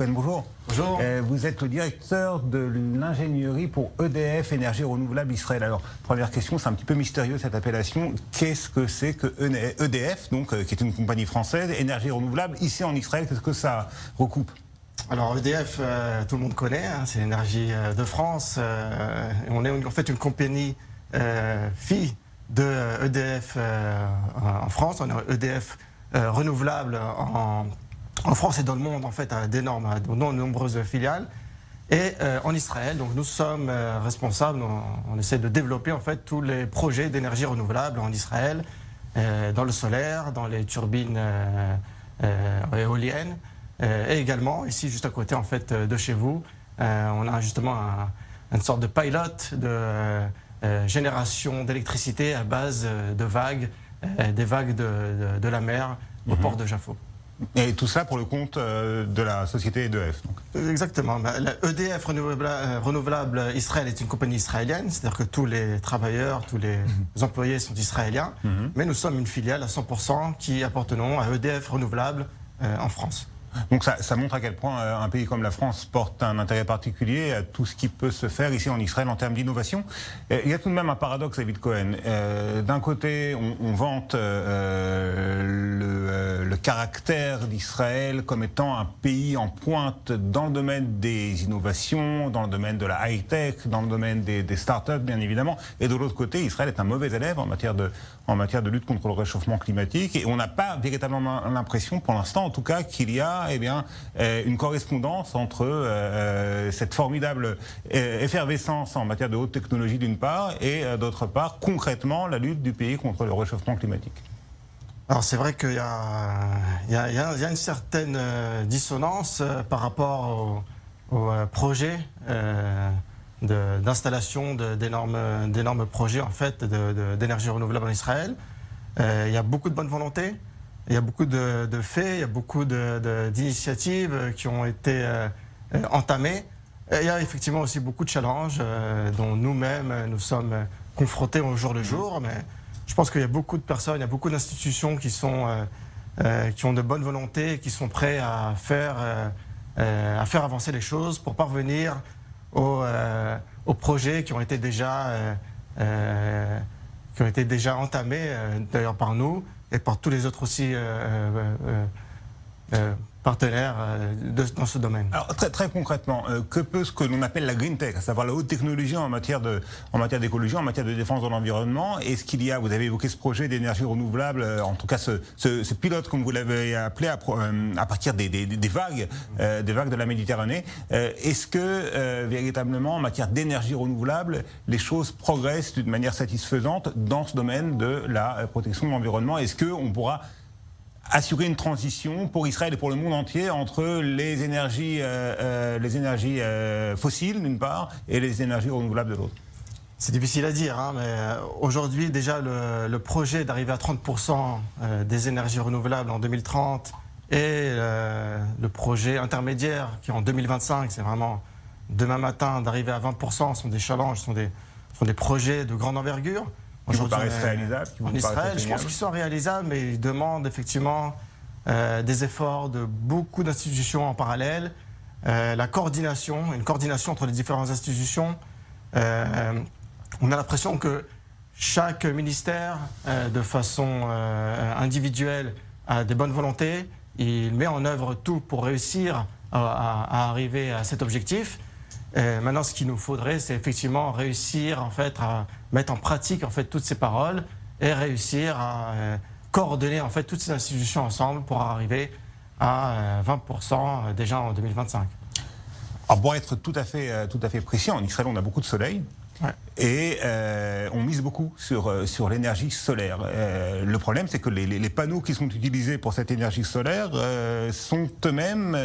Bonjour. Bonjour. Vous êtes le directeur de l'ingénierie pour EDF, Énergie Renouvelable Israël. Alors, première question, c'est un petit peu mystérieux cette appellation. Qu'est-ce que c'est que EDF, donc, qui est une compagnie française, Énergie Renouvelable, ici en Israël, qu'est-ce que ça recoupe? Alors EDF, tout le monde connaît, hein, c'est l'énergie de France. On est en fait une compagnie fille de EDF en France. On est EDF renouvelable en France et dans le monde, en fait, à de nombreuses filiales. Et en Israël, donc nous sommes responsables, on essaie de développer en fait tous les projets d'énergie renouvelable en Israël, dans le solaire, dans les turbines éoliennes, et également ici juste à côté en fait de chez vous, on a justement une sorte de pilote de génération d'électricité à base de vagues, des vagues de la mer au port de Jafo. Et tout ça pour le compte de la société EDF. Donc. Exactement. La EDF Renouvelable Israël est une compagnie israélienne, c'est-à-dire que tous les travailleurs, tous les employés sont israéliens, mais nous sommes une filiale à 100% qui appartenons à EDF Renouvelable en France. Donc ça montre à quel point un pays comme la France porte un intérêt particulier à tout ce qui peut se faire ici en Israël en termes d'innovation. Il y a tout de même un paradoxe, David Cohen. D'un côté, on vante le caractère d'Israël comme étant un pays en pointe dans le domaine des innovations, dans le domaine de la high-tech, dans le domaine des start-up, bien évidemment. Et de l'autre côté, Israël est un mauvais élève en matière de lutte contre le réchauffement climatique. Et on n'a pas véritablement l'impression, pour l'instant en tout cas, qu'il y a une correspondance entre cette formidable effervescence en matière de haute technologie d'une part et d'autre part, concrètement, la lutte du pays contre le réchauffement climatique. Alors c'est vrai qu'il y a une certaine dissonance par rapport au projet d'installation d'énormes projets en fait d'énergie renouvelable en Israël. Il y a beaucoup de bonne volonté. Il y a beaucoup de faits, il y a beaucoup d'initiatives qui ont été entamées. Et il y a effectivement aussi beaucoup de challenges dont nous-mêmes nous sommes confrontés au jour le jour. Mais je pense qu'il y a beaucoup de personnes, il y a beaucoup d'institutions qui ont de bonne volonté, qui sont prêts à faire avancer les choses pour parvenir aux projets qui ont été déjà entamés d'ailleurs par nous et par tous les autres aussi partenaires dans ce domaine. Alors très concrètement, que peut ce que l'on appelle la green tech, à savoir la haute technologie en matière d'écologie, en matière de défense de l'environnement? Est-ce qu'il y a, vous avez évoqué ce projet d'énergie renouvelable, en tout cas ce pilote comme vous l'avez appelé à partir des vagues de la Méditerranée. Est-ce que véritablement en matière d'énergie renouvelable, les choses progressent d'une manière satisfaisante dans ce domaine de la protection de l'environnement? Est-ce qu'on pourra assurer une transition pour Israël et pour le monde entier entre les énergies fossiles d'une part et les énergies renouvelables de l'autre? C'est difficile à dire, hein, mais aujourd'hui déjà le projet d'arriver à 30% des énergies renouvelables en 2030 et le projet intermédiaire qui est en 2025, c'est vraiment demain matin d'arriver à 20%, sont des challenges, sont des projets de grande envergure. Qui vous paraissent réalisables? En Israël, je pense qu'ils sont réalisables, mais ils demandent effectivement des efforts de beaucoup d'institutions en parallèle, une coordination entre les différentes institutions. On a l'impression que chaque ministère, de façon individuelle, a des bonnes volontés. Il met en œuvre tout pour réussir à arriver à cet objectif. Maintenant, ce qu'il nous faudrait, c'est effectivement réussir en fait à mettre en pratique en fait toutes ces paroles et réussir à coordonner en fait toutes ces institutions ensemble pour arriver à 20% déjà en 2025. Alors pour être tout à fait précis, en Israël, on a beaucoup de soleil. Ouais. Et on mise beaucoup sur l'énergie solaire. Le problème, c'est que les panneaux qui sont utilisés pour cette énergie solaire sont eux-mêmes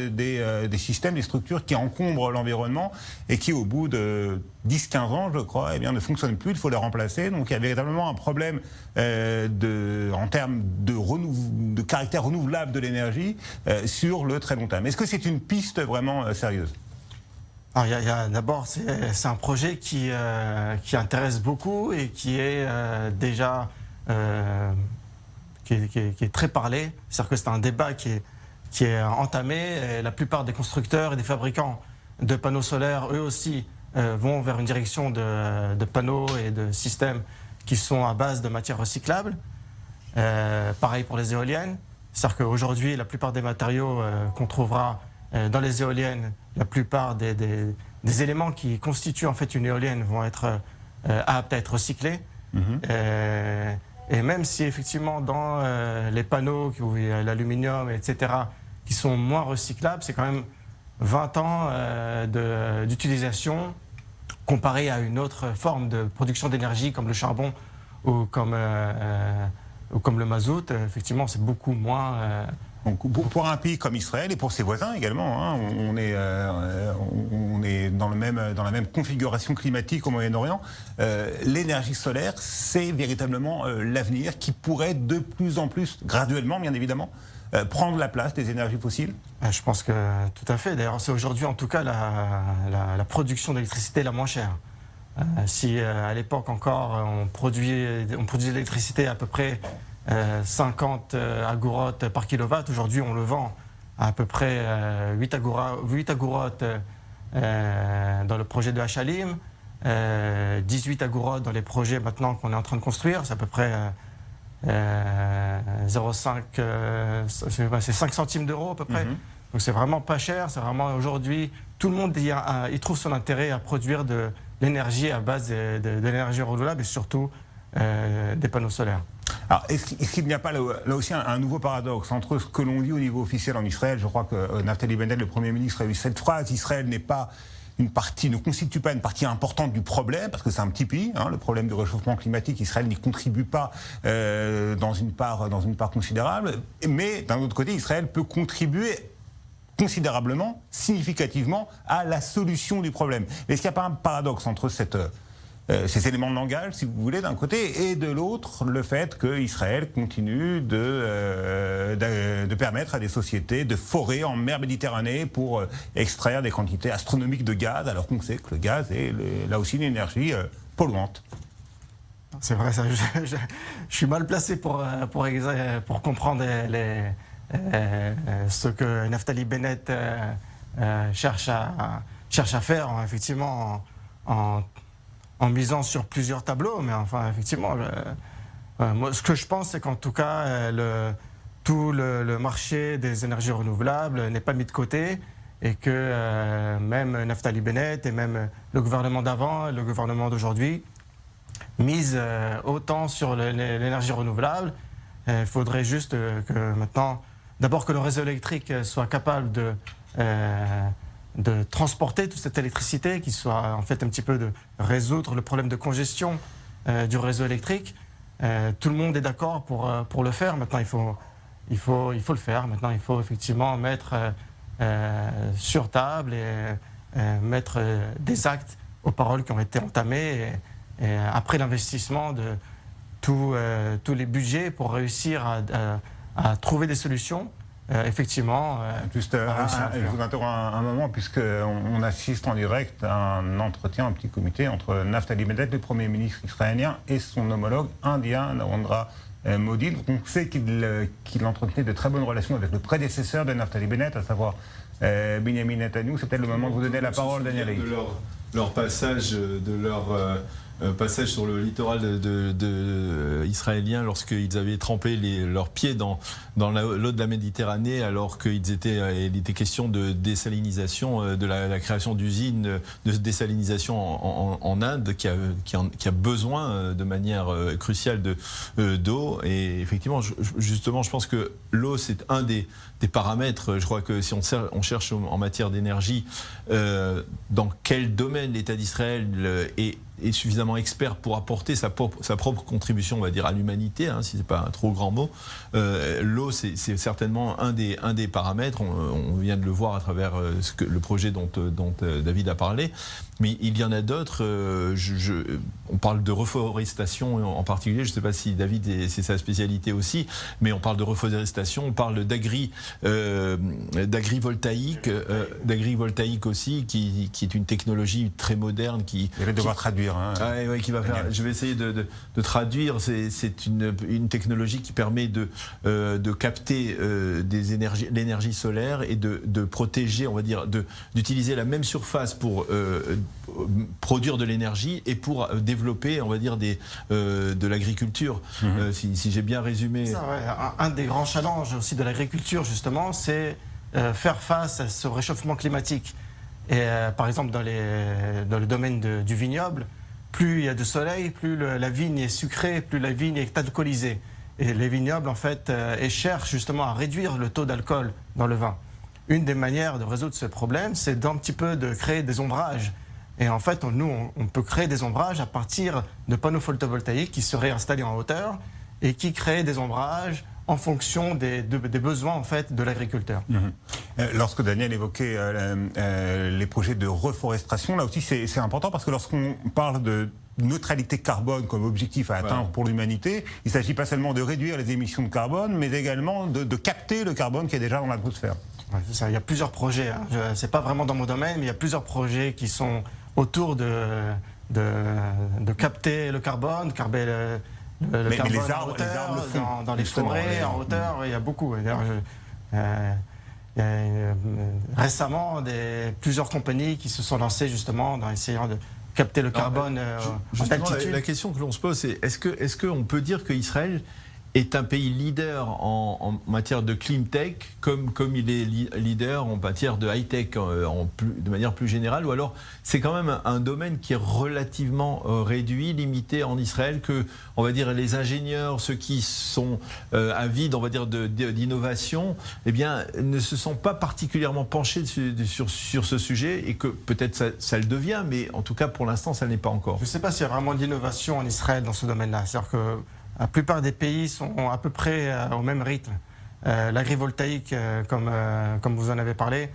des systèmes, des structures qui encombrent l'environnement et qui, au bout de 10-15 ans, je crois, eh bien, ne fonctionnent plus, il faut les remplacer. Donc il y a véritablement un problème en termes de caractère renouvelable de l'énergie sur le très long terme. Est-ce que c'est une piste vraiment sérieuse ? D'abord, c'est un projet qui intéresse beaucoup et qui est déjà qui est très parlé. C'est-à-dire que c'est un débat qui est qui est entamée. Et la plupart des constructeurs et des fabricants de panneaux solaires, eux aussi, vont vers une direction de panneaux et de systèmes qui sont à base de matières recyclables. Pareil pour les éoliennes. C'est-à-dire qu'aujourd'hui, la plupart des matériaux qu'on trouvera dans les éoliennes, la plupart des éléments qui constituent en fait une éolienne vont être aptes à être recyclés. Et même si effectivement dans les panneaux, où il y a l'aluminium, etc., qui sont moins recyclables, c'est quand même 20 ans d'utilisation comparé à une autre forme de production d'énergie comme le charbon ou comme le mazout. Effectivement, c'est beaucoup moins... Donc, pour un pays comme Israël et pour ses voisins également, hein, on est dans la même configuration climatique au Moyen-Orient. L'énergie solaire, c'est véritablement l'avenir qui pourrait de plus en plus, graduellement bien évidemment, prendre la place des énergies fossiles. Je pense que tout à fait. D'ailleurs, c'est aujourd'hui en tout cas la production d'électricité la moins chère. Si à l'époque encore on produisait l'électricité à peu près 50 agourotes par kilowatt, aujourd'hui on le vend à peu près 8 agourotes dans le projet de Hachalim, 18 agourotes dans les projets maintenant qu'on est en train de construire, c'est à peu près 0,5, c'est 5 centimes d'euros à peu près. Donc c'est vraiment pas cher, c'est vraiment aujourd'hui, tout le monde il trouve son intérêt à produire de l'énergie à base de l'énergie renouvelable et surtout des panneaux solaires. Alors, est-ce qu'il n'y a pas là aussi un nouveau paradoxe entre ce que l'on dit au niveau officiel en Israël? Je crois que Naftali Bennett, le Premier ministre, a eu cette phrase: Israël n'est pas ne constitue pas une partie importante du problème, parce que c'est un petit pays, hein, le problème du réchauffement climatique, Israël n'y contribue pas dans une part considérable, mais d'un autre côté, Israël peut contribuer considérablement, significativement, à la solution du problème. Est-ce qu'il n'y a pas un paradoxe entre ces éléments de langage, si vous voulez, d'un côté, et de l'autre, le fait qu'Israël continue de permettre à des sociétés de forer en mer Méditerranée pour extraire des quantités astronomiques de gaz, alors qu'on sait que le gaz est là aussi une énergie polluante? C'est vrai, ça, je suis mal placé pour comprendre ce que Naftali Bennett cherche à faire, effectivement, en misant sur plusieurs tableaux, mais enfin, effectivement, moi, ce que je pense, c'est qu'en tout cas, tout le marché des énergies renouvelables n'est pas mis de côté et que même Naftali Bennett et même le gouvernement d'avant, le gouvernement d'aujourd'hui, misent autant sur l'énergie renouvelable. Il faudrait juste que maintenant, d'abord que le réseau électrique soit capable de transporter toute cette électricité, qui soit en fait un petit peu de résoudre le problème de congestion du réseau électrique. Tout le monde est d'accord pour le faire. Maintenant, il faut le faire. Maintenant, il faut effectivement mettre sur table et mettre des actes aux paroles qui ont été entamées. Et après l'investissement de tous les budgets pour réussir à trouver des solutions, effectivement. Juste, je vous interromps un moment, puisqu'on assiste en direct à un entretien, un petit comité entre Naftali Bennett, le Premier ministre israélien, et son homologue indien, Narendra Modi. On sait qu'il entretenait de très bonnes relations avec le prédécesseur de Naftali Bennett, à savoir Benjamin Netanyahu. C'est peut-être le moment de vous donner la parole, Daniel Haït. Leur passage, passage sur le littoral israélien lorsqu'ils avaient trempé leurs pieds dans l'eau de la Méditerranée, alors il était question de désalinisation, de la création d'usines de désalinisation en Inde qui a besoin de manière cruciale d'eau. Et effectivement, justement, je pense que l'eau, c'est un des paramètres. Je crois que si on cherche en matière d'énergie, dans quel domaine l'État d'Israël est suffisamment expert pour apporter sa propre contribution, on va dire, à l'humanité, hein, si ce n'est pas un trop grand mot. L'eau, c'est certainement un des paramètres. On vient de le voir à travers le projet dont David a parlé. Mais il y en a d'autres. On parle de reforestation en particulier. Je ne sais pas si David, c'est sa spécialité aussi, mais on parle de reforestation, on parle d'agrivoltaïque aussi, qui est une technologie très moderne. Qui Vous allez devoir traduire. traduire. Hein, ouais, qui va faire, je vais essayer de traduire. C'est une technologie qui permet de capter l'énergie solaire et de protéger, on va dire, d'utiliser la même surface pour produire de l'énergie et pour développer, on va dire, de l'agriculture. Si j'ai bien résumé. Ça, ouais. Un des grands challenges aussi de l'agriculture, justement, c'est faire face à ce réchauffement climatique. Et par exemple, dans le domaine du vignoble, plus il y a de soleil, plus la vigne est sucrée, plus la vigne est alcoolisée. Et les vignobles, en fait, cherchent justement à réduire le taux d'alcool dans le vin. Une des manières de résoudre ce problème, c'est d'un petit peu de créer des ombrages. Et en fait, on peut créer des ombrages à partir de panneaux photovoltaïques qui seraient installés en hauteur et qui créent des ombrages en fonction des besoins en fait, de l'agriculteur. Lorsque Daniel évoquait les projets de reforestation, là aussi c'est important parce que lorsqu'on parle de neutralité carbone comme objectif à atteindre pour l'humanité, il ne s'agit pas seulement de réduire les émissions de carbone, mais également de capter le carbone qui est déjà dans l'atmosphère. Ouais, c'est ça. Il y a plusieurs projets. Hein. Ce n'est pas vraiment dans mon domaine, mais il y a plusieurs projets qui sont autour de capter le carbone, le carbone les arbres, en hauteur, les arbres le font, dans les forêts, en hauteur, il y a beaucoup. D'ailleurs, il y a récemment plusieurs compagnies qui se sont lancées justement dans essayant de capter le carbone en altitude. La question que l'on se pose, c'est est-ce qu'on peut dire qu'Israël est un pays leader en matière de clean tech, comme il est leader en matière de high tech de manière plus générale, ou alors c'est quand même un domaine qui est relativement réduit, limité en Israël, que on va dire les ingénieurs, ceux qui sont avides, on va dire d'innovation, eh bien ne se sont pas particulièrement penchés sur ce sujet, et que peut-être ça le devient, mais en tout cas pour l'instant ça ne l'est pas encore. Je ne sais pas s'il y a vraiment d'innovation en Israël dans ce domaine-là. C'est-à-dire que la plupart des pays sont à peu près au même rythme. L'agrivoltaïque, comme vous en avez parlé,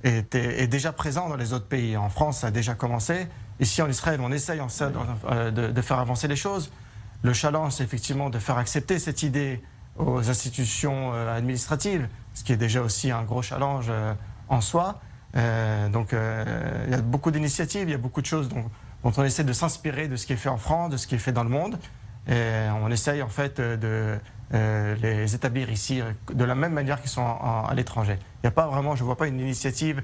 est déjà présent dans les autres pays. En France, ça a déjà commencé. Ici, en Israël, on essaye de faire avancer les choses. Le challenge, c'est effectivement de faire accepter cette idée aux institutions administratives, ce qui est déjà aussi un gros challenge en soi. Donc, il y a beaucoup d'initiatives, il y a beaucoup de choses dont on essaie de s'inspirer de ce qui est fait en France, de ce qui est fait dans le monde. Et on essaye en fait de les établir ici de la même manière qu'ils sont à l'étranger. Il n'y a pas vraiment, je ne vois pas une initiative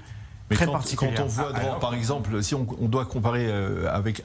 très particulière. Quand on voit, par exemple, si on doit comparer avec